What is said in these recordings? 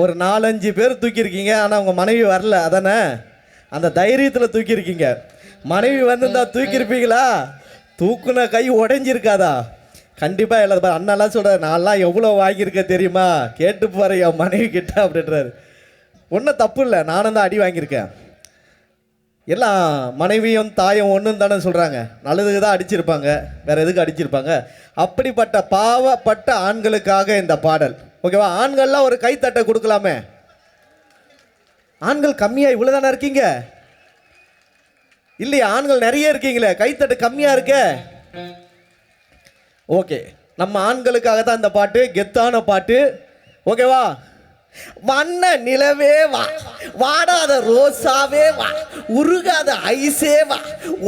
ஒரு 4-5 பேர் தூக்கியிருக்கீங்க, ஆனால் உங்கள் மனைவி வரல, அதானே? அந்த தைரியத்தில் தூக்கியிருக்கீங்க. மனைவி வந்திருந்தா தூக்கியிருப்பீங்களா? தூக்குன கை உடைஞ்சிருக்காதா? கண்டிப்பாக இல்லை. அண்ணெல்லாம் சொல்கிறார், நான்லாம் எவ்வளோ வாங்கியிருக்க தெரியுமா, கேட்டு பாரு என் மனைவி கிட்ட அப்படின்றாரு. ஒன்றும் தப்பு இல்லை, நானும் தான் அடி வாங்கியிருக்கேன். எல்லாம் மனைவியும் தாயும் ஒன்றும் தானே சொல்கிறாங்க. நல்லதுக்கு தான் அடிச்சிருப்பாங்க, வேறு எதுக்கு அடிச்சிருப்பாங்க? அப்படிப்பட்ட பாவப்பட்ட ஆண்களுக்காக இந்த பாடல். ஓகேவா? ஆண்கள்லாம் ஒரு கைத்தட்டை கொடுக்கலாமே. ஆண்கள் கம்மியாக இவ்வளோ தானே இருக்கீங்க இல்லையா? ஆண்கள் நிறைய இருக்கீங்களே, கைத்தட்டு கம்மியாக இருக்க. ஓகே, நம்ம ஆண்களுக்காக தான் இந்த பாட்டு, கெத்தான பாட்டு. ஓகேவா? வண்ண நிலவே வா, வாடாத ரோசாவே வா, உருகாத ஐசே வா,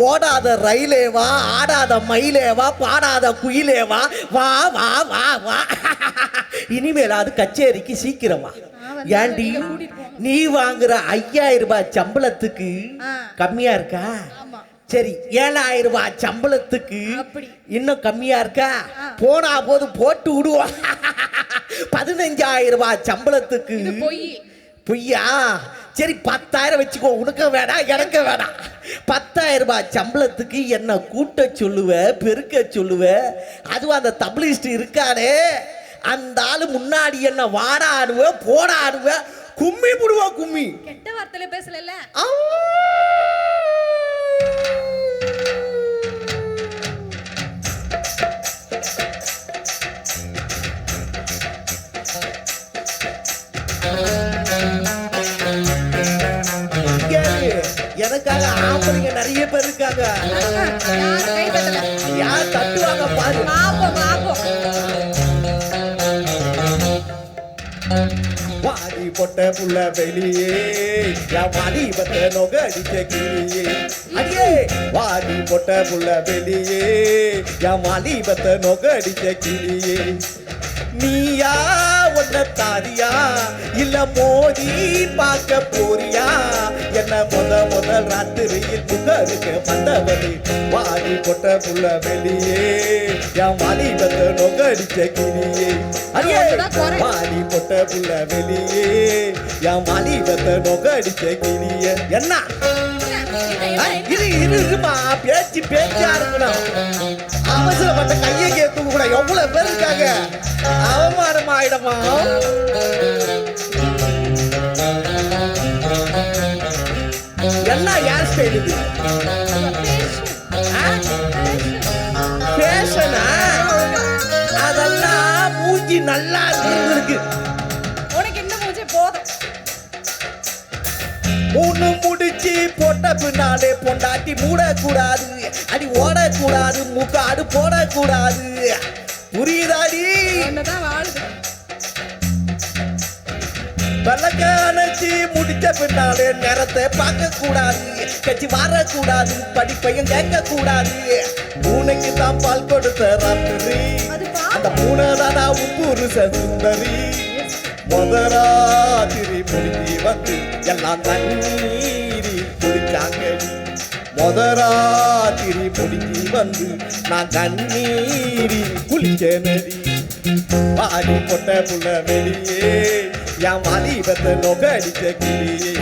ஓடாத ரயிலே வா, ஆடாத மயிலே வா, பாடாத குயிலே வா, வா வா வா வா. இனிமேல் அது கச்சேரிக்கு சீக்கிரமா. ஏண்டி நீ வாங்குற 5000 ரூபாய் சம்பளத்துக்கு கம்மியா இருக்கா? சரி, 7000 ரூபாய் சம்பளத்துக்கு இன்னும் கம்மியா இருக்கா? போனா போது போட்டு விடுவோம். 15000 ரூபாய் சம்பளத்துக்கு பொய்யா? சரி, 10000 வச்சுக்கோ, உனக்கு வேணாம் எனக்கு வேணாம். 10000 ரூபாய் சம்பளத்துக்கு என்ன கூட்ட சொல்லுவ, பெருக்க சொல்லுவ? அதுவும் அந்த தபிலிஸ்ட் இருக்கானே, அந்த ஆளு முன்னாடி என்ன வாடா ஆடுவ, போடா ஆடுவ, கும்மி புடுவா கும்மி. கெட்ட வார்த்தையில பேசல. எனக்காக ஆம்பளைங்க நிறைய பேர் இருக்காங்க. யார் தட்டுவாங்க பாரு. வாடி பொட்ட புள்ள வெளியே, என் வாடி பத்த நோக அடிச்ச கிளியே. அடியே வாடி பொட்ட புள்ள வெளியே, என் வாடி பத்த நோக அடிச்ச கிளியே. நீயா ஒன்ன தாரியா இல்ல மோதி பார்க்க போறியா? என்ன முதல் ராத்திரியில் புகருக்கு வந்தவனி. வாடி பொட்ட புள்ள வெளியே, என் வாடி பத்த நோக அடிச்ச கிளியே. அடியே வாடி பொட்ட புள்ள வெளியே, என் வாடி பத்த நோக அடிச்ச கிளியே. என்ன இருக்குமா? பேச்சா இருக்கணும். அவசரப்பட்ட கையை கேட்க கூட எவ்வளவு பேர் இருக்காங்க. அவமானம் ஆயிடமா? என்ன யார் ஸ்டைல் இது? பேஷனா? அதெல்லாம் மூஞ்சி நல்லா இருக்கு. உனக்கு என்ன மூஞ்சி போதும். மூணு முடிச்சு போட்ட பின்னாலே பொண்டாட்டி மூடக்கூடாது, அடி ஓடக்கூடாது, முக்காடு போடக்கூடாது. புரியுதாடி? பல்லக்க அணைச்சி முடிச்ச பின்னாலே நேரத்தை பார்க்க கூடாது, கட்சி வரக்கூடாது, படிப்பையும் கேட்க கூடாது. பூனைக்கு தான் பால் கொடுத்த ராத்திரி, அந்த பூனை தானா உப்பு சுந்தரி. முதராத்திரி முடிஞ்சி வந்து எல்லாம் தண்ணீரி குடிச்சாங்கடி. முதராத்திரி முடிஞ்சி வந்து நான் கண்ணீரி குளிச்சேனடி. வாடி பொட்ட புள்ள வெளியே, என் வாலிபத்தை நோக அடிச்ச கிளியே.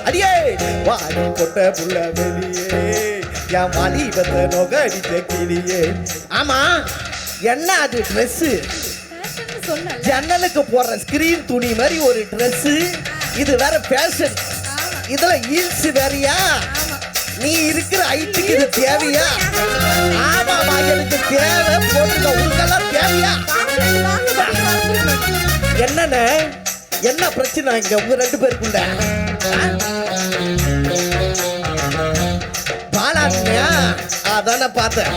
அடியே வாடி பொட்ட புள்ள வெளியே, என் வாலிபத்தை நோக அடிச்ச கிளியே. ஆமா, என்ன அது ட்ரெஸ்ஸு? ஜன்னலுக்கு போடுற ஸ்கிரீன் துணி மாதிரி ஒரு ட்ரெஸ். இது வேற ஃபேஷன். இதுல ஹீல்ஸ் வேறையா? நீ இருக்கிற ஹைட்டுக்கு இது தேவையா? ஆமாமா, எனக்கு தேவை, போட்டுக்க. உங்களுக்கெல்லாம் தேவையா? என்னன்னு என்ன பிரச்சனை இங்க உங்க 2 பேருக்குள்ள? பாலாட்டியா? அதான பார்த்தேன்.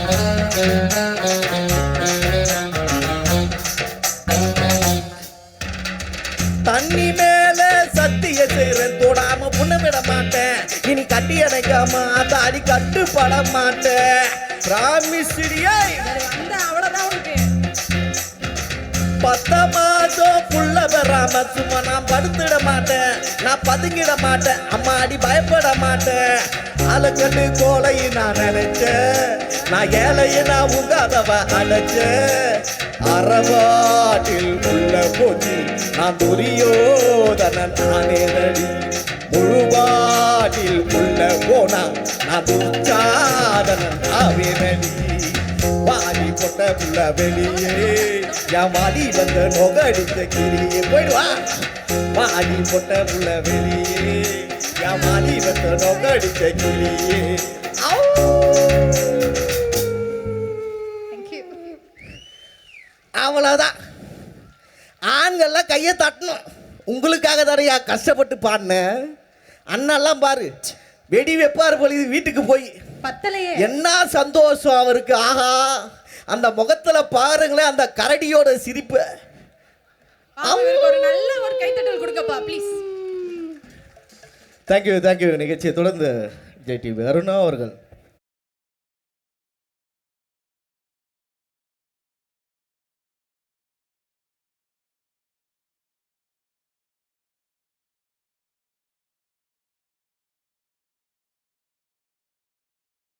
தண்ணி மேல சத்திய செய்றேன், தொடாம புண்ண விட மாட்டேன். இனி கட்டி அணைக்காம தாடி கட்டுப்பட மாட்டேன். பிராமிஸ்டியே. 10 மாதம் புள்ள பெறாம சும்மா நான் படுத்துட மாட்டேன், நான் பதுங்கிட மாட்டேன், அம்மாடி பயப்பட மாட்டேன். அலக்கண்டு கோலையை நான் நினைச்சேன், நான் ஏழையை நான் உங்காதவ அழைச்சேன். அறவாட்டில் உள்ள போச்சு நான் துரியோதனன் நானேனடி முழுவாட்டில் உள்ள போனா நான் துச்சாதனன் ஆவேனடி வாடி பொட்ட புள்ள வெளியே என் வாடி வந்த நொகடிச்ச கிளியே போயிடுவா வாடி பொட்ட புள்ள வெளியே என் வாடி வந்த நொகடிச்ச கிளியே தேங்க்யூ. அவ்வளோதான் ஆண்கள்லாம் கையை தட்டணும் உங்களுக்காக தானையா கஷ்டப்பட்டு பாடினேன் அண்ணெல்லாம் பாரு வெடி வைப்பார் பொழுது வீட்டுக்கு போய் பத்தலையே. என்ன சந்தோஷம் அவருக்கு ஆஹா அந்த முகத்துல பாருங்களேன் அந்த கரடியோட சிரிப்பு அவருக்கு ஒரு நல்ல ஒரு கைத்தட்டல் கொடுக்கப்பா ப்ளீஸ். தேங்க்யூ நிகழ்ச்சியை தொடர்ந்து ஜெய் டிவி அருணா அவர்கள்